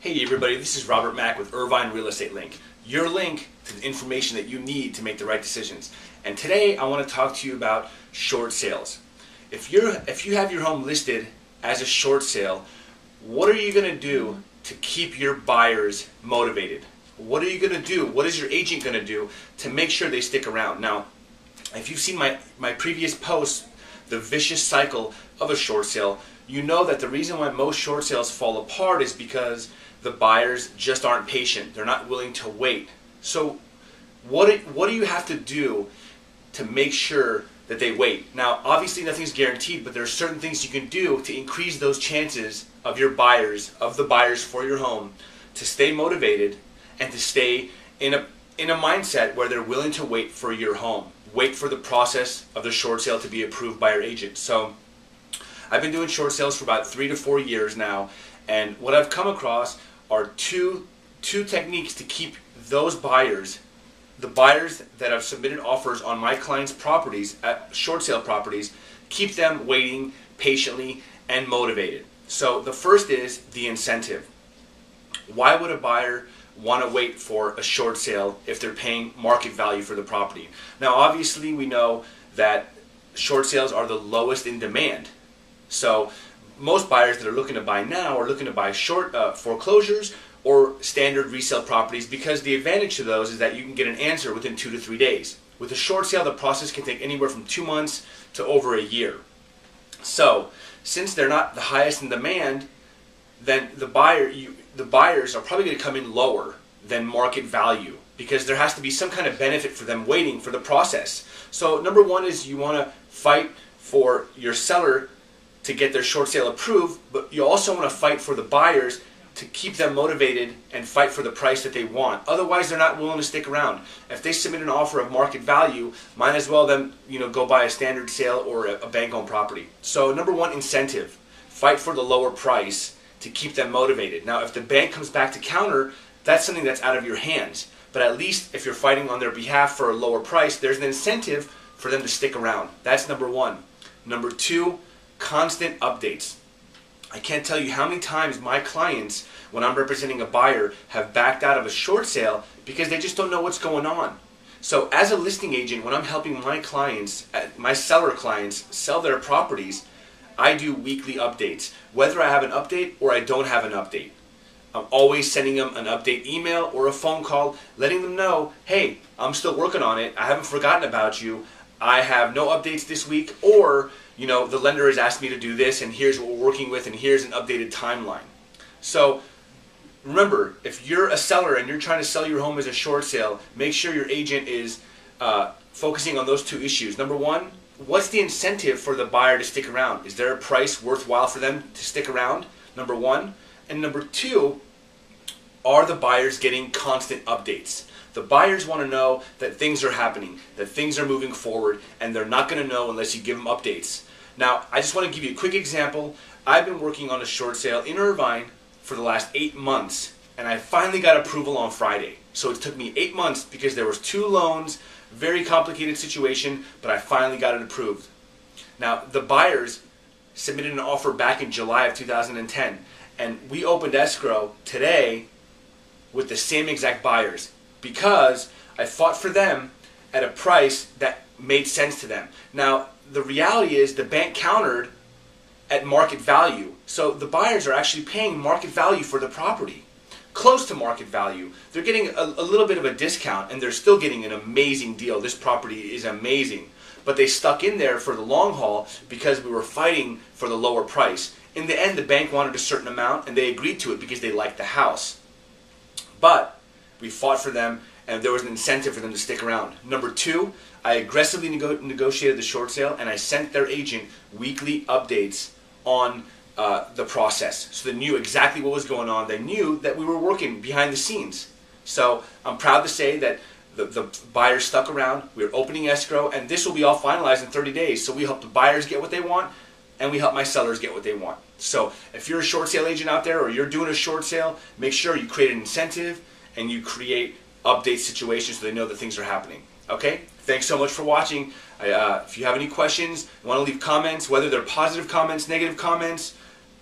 Hey everybody, this is Robert Mack with Irvine Real Estate Link, your link to the information that you need to make the right decisions. And today I want to talk to you about short sales. If you have your home listed as a short sale, what are you going to do to keep your buyers motivated? What are you going to do? What is your agent going to do to make sure they stick around? Now, if you've seen my previous posts, the vicious cycle of a short sale, you know that the reason why most short sales fall apart is because the buyers just aren't patient. They're not willing to wait. So what do you have to do to make sure that they wait? Now, obviously nothing's guaranteed, but there are certain things you can do to increase those chances of the buyers for your home to stay motivated and to stay in a mindset where they're willing to wait for your home. Wait for the process of the short sale to be approved by your agent. So I've been doing short sales for about 3 to 4 years now, and what I've come across are two techniques to keep those buyers, the buyers that have submitted offers on my clients' properties, at short sale properties, keep them waiting patiently and motivated. So the first is the incentive. Why would a buyer want to wait for a short sale if they're paying market value for the property? Now obviously we know that short sales are the lowest in demand. So most buyers that are looking to buy now are looking to buy short foreclosures or standard resale properties, because the advantage to those is that you can get an answer within 2 to 3 days. With a short sale, the process can take anywhere from 2 months to over a year. So since they're not the highest in demand, then the buyers are probably going to come in lower than market value, because there has to be some kind of benefit for them waiting for the process. So number one is you want to fight for your seller to get their short sale approved, but you also want to fight for the buyers to keep them motivated and fight for the price that they want. Otherwise, they're not willing to stick around. If they submit an offer of market value, might as well then go buy a standard sale or a bank-owned property. So number one, incentive. Fight for the lower price to keep them motivated. Now, if the bank comes back to counter, that's something that's out of your hands. But at least if you're fighting on their behalf for a lower price, there's an incentive for them to stick around. That's number one. Number two, constant updates. I can't tell you how many times my clients, when I'm representing a buyer, have backed out of a short sale because they just don't know what's going on. So as a listing agent, when I'm helping my clients, my seller clients, sell their properties, I do weekly updates. Whether I have an update or I don't have an update, I'm always sending them an update email or a phone call, letting them know, hey, I'm still working on it. I haven't forgotten about you. I have no updates this week, or the lender has asked me to do this, and here's what we're working with, and here's an updated timeline. So remember, if you're a seller and you're trying to sell your home as a short sale, make sure your agent is focusing on those two issues. Number one, what's the incentive for the buyer to stick around? Is there a price worthwhile for them to stick around? Number one. And number two, are the buyers getting constant updates? The buyers want to know that things are happening, that things are moving forward, and they're not going to know unless you give them updates. Now, I just want to give you a quick example. I've been working on a short sale in Irvine for the last 8 months, and I finally got approval on Friday. So it took me 8 months because there was 2 loans, very complicated situation, but I finally got it approved. Now, the buyers submitted an offer back in July of 2010, and we opened escrow today with the same exact buyers, because I fought for them at a price that made sense to them. Now, the reality is the bank countered at market value. So the buyers are actually paying market value for the property, close to market value. They're getting a little bit of a discount, and they're still getting an amazing deal. This property is amazing. But they stuck in there for the long haul because we were fighting for the lower price. In the end, the bank wanted a certain amount, and they agreed to it because they liked the house. But we fought for them, and there was an incentive for them to stick around. Number two, I aggressively negotiated the short sale, and I sent their agent weekly updates on the process. So they knew exactly what was going on. They knew that we were working behind the scenes. So I'm proud to say that the buyers stuck around. We're opening escrow, and this will be all finalized in 30 days. So we help the buyers get what they want, and we help my sellers get what they want. So if you're a short sale agent out there, or you're doing a short sale, make sure you create an incentive and you create update situations so they know that things are happening. Okay? Thanks so much for watching. If you have any questions, want to leave comments, whether they're positive comments, negative comments,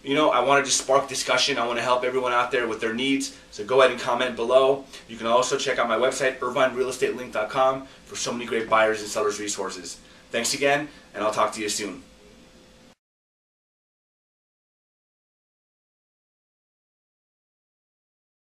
I want to just spark discussion. I want to help everyone out there with their needs. So go ahead and comment below. You can also check out my website, irvinerealestatelinked.com, for so many great buyers and sellers resources. Thanks again, and I'll talk to you soon.